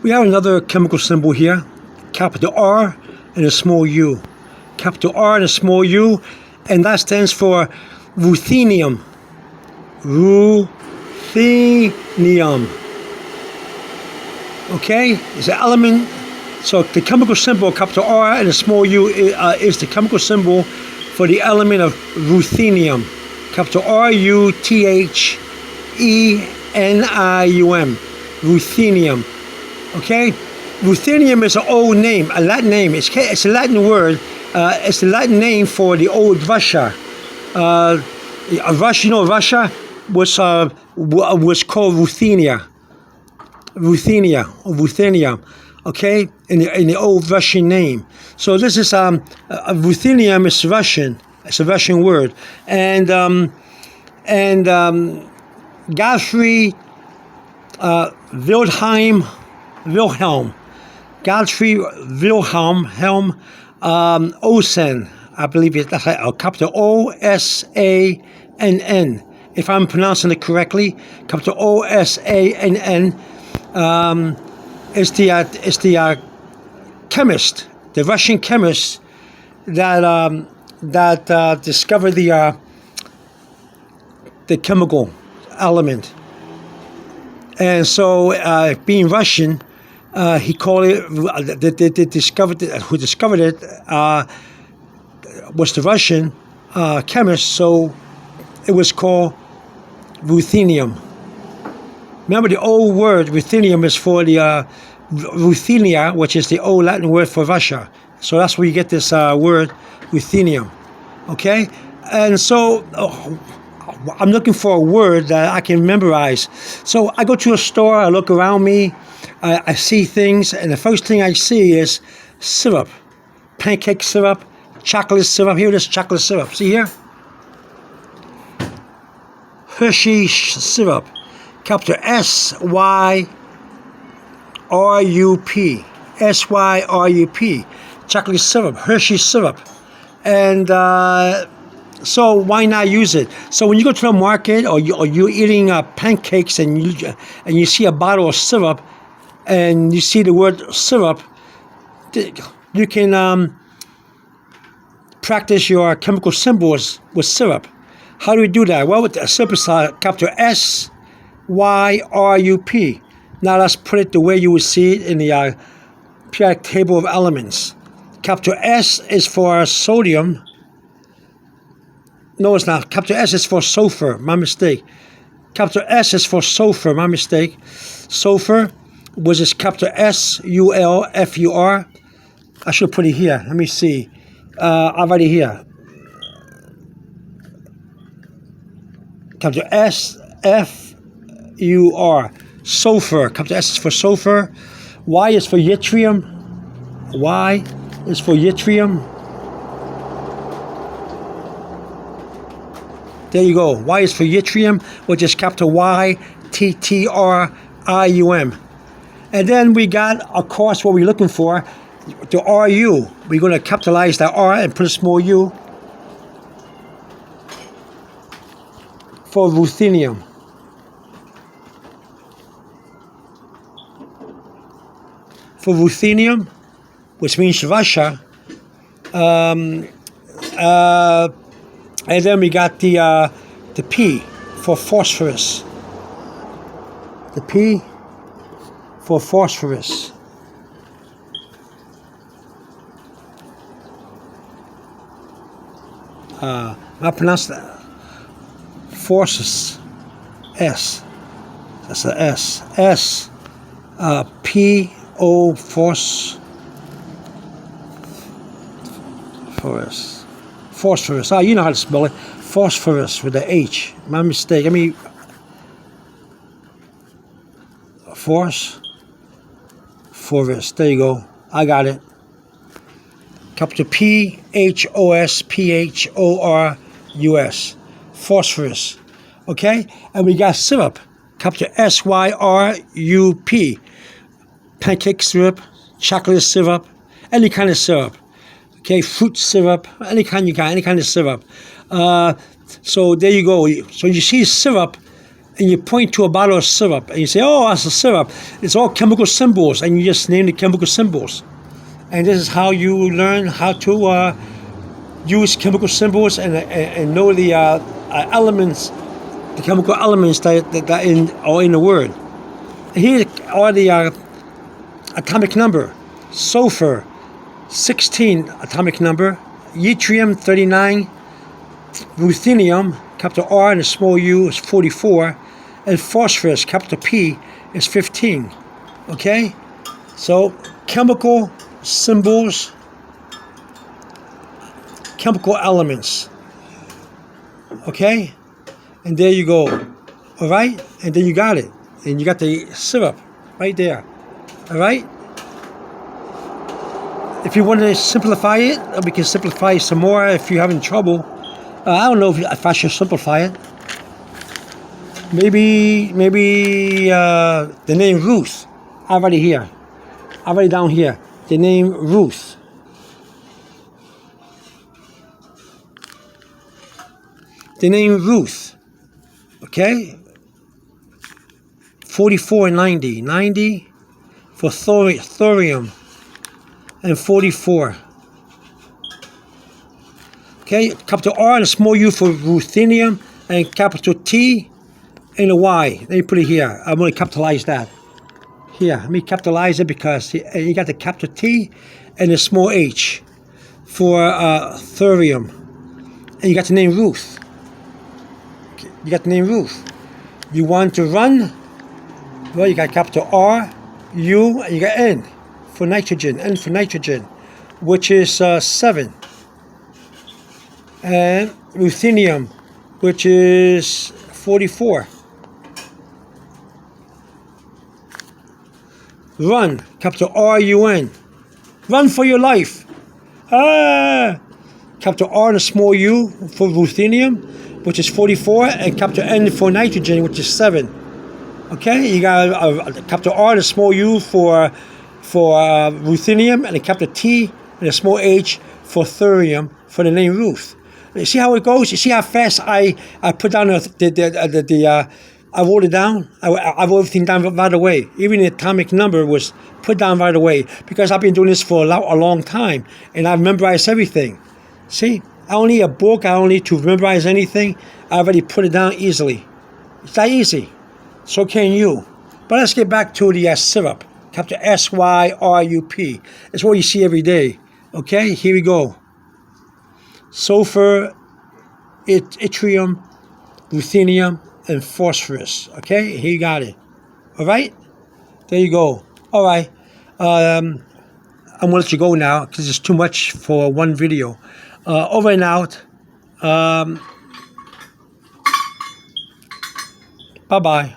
We have another chemical symbol here, capital R and a small u. Capital R and a small u, and that stands for ruthenium. Ruthenium. Okay, it's an element. So the chemical symbol, capital R and a small u, is the chemical symbol for the element of ruthenium. Capital R-U-T-H-E-N-I-U-M. Ruthenium. Okay? Ruthenium is an old name, a Latin name. It's a Latin word. It's the Latin name for the old Russia. Russia was called Ruthenia. Ruthenia. Okay, in the old Russian name. So this is ruthenium is Russian. It's a Russian word, and Godfrey Wilhelm Osann, I believe that's like capital O-S-A-N-N. If I'm pronouncing it correctly, capital O-S-A-N-N. Is the chemist, the Russian chemist that discovered the chemical element, and so being Russian, he called it. Who discovered it was the Russian chemist, so it was called ruthenium. Remember, the old word ruthenium is for the Ruthenia, which is the old Latin word for Russia. So that's where you get this word ruthenium. Okay? And so I'm looking for a word that I can memorize. So I go to a store, I look around me, I see things, and the first thing I see is syrup. Pancake syrup, chocolate syrup. Here it is, chocolate syrup. See here? Hershey syrup. Capital S-Y-R-U-P. S-Y-R-U-P. Chocolate syrup, Hershey syrup. And so why not use it? So when you go to the market or you're eating pancakes and you see a bottle of syrup and you see the word syrup, you can practice your chemical symbols with syrup. How do we do that? Well, with the syrup is capital S-Y-R-U-P. Now let's put it the way you would see it in the periodic table of elements. Capital S is for sodium. No, it's not. Capital S is for sulfur. My mistake. Capital S is for sulfur. My mistake. Sulfur, which is capital S-U-L-F-U-R. I should put it here. Let me see. I'll write it here. Capital S-F-U-R. Sulfur. Capital S is for sulfur. Y is for yttrium. Y is for yttrium. There you go. Y is for yttrium, which is capital Y-T-T-R-I-U-M. And then we got, of course, what we're looking for, the R-U. We're going to capitalize that R and put a small U for ruthenium. For ruthenium, which means Russia, and then we got the P for phosphorus. The P for phosphorus. I pronounce that phosphorus. S. That's the S. S. P. O. Phosphorus. Phosphorus. You know how to spell it. Phosphorus with the H. My mistake. I mean, phosphorus. There you go. I got it. Capital P-H-O-S-P-H-O-R-U-S. Phosphorus. Okay? And we got syrup. Capital S-Y-R-U-P. Pancake syrup, chocolate syrup, any kind of syrup. Okay, fruit syrup, any kind of syrup. So there you go. So you see syrup and you point to a bottle of syrup, and you say, oh, that's a syrup. It's all chemical symbols, and you just name the chemical symbols. And this is how you learn how to use chemical symbols and know the elements, the chemical elements that are in the word. Here are the atomic number. Sulfur, 16 atomic number. Yttrium, 39. Ruthenium, capital R and a small u, is 44. And phosphorus, capital P, is 15. Okay? So, chemical symbols, chemical elements. Okay? And there you go. All right? And then you got it. And you got the syrup right there. All right? If you want to simplify it, we can simplify it some more if you're having trouble. I don't know if I should simplify it. Maybe the name Ruth. Already here. Already down here. The name Ruth. The name Ruth. Okay? 44 and 90. 90 for thorium. And 44. Okay, capital R and a small u for ruthenium, and capital T and a Y. Let me put it here. I'm going to capitalize that. Here, let me capitalize it because you got the capital T and a small h for thorium. And you got the name Ruth. You got the name Ruth. You want to run? Well, you got capital R, U, and you got N for nitrogen, N for nitrogen, which is 7. And ruthenium, which is 44. Run, capital R-U-N. Run for your life. Capital R and a small u for ruthenium, which is 44, and capital N for nitrogen, which is 7. Okay, you got a capital R and a small u for ruthenium, and a capital T and a small h for thorium for the name Ruth. You see how it goes? You see how fast I put down I wrote it down. I wrote everything down right away. Even the atomic number was put down right away because I've been doing this for a long time, and I've memorized everything. See, I don't need a book. I don't need to memorize anything. I already put it down easily. It's that easy. So can you. But let's get back to the syrup. Capital S-Y-R-U-P. It's what you see every day. Okay, here we go. Sulfur, yttrium, ruthenium, and phosphorus. Okay, here you got it. All right, there you go. All right, I'm gonna let you go now because it's too much for one video. Over and out. Bye bye.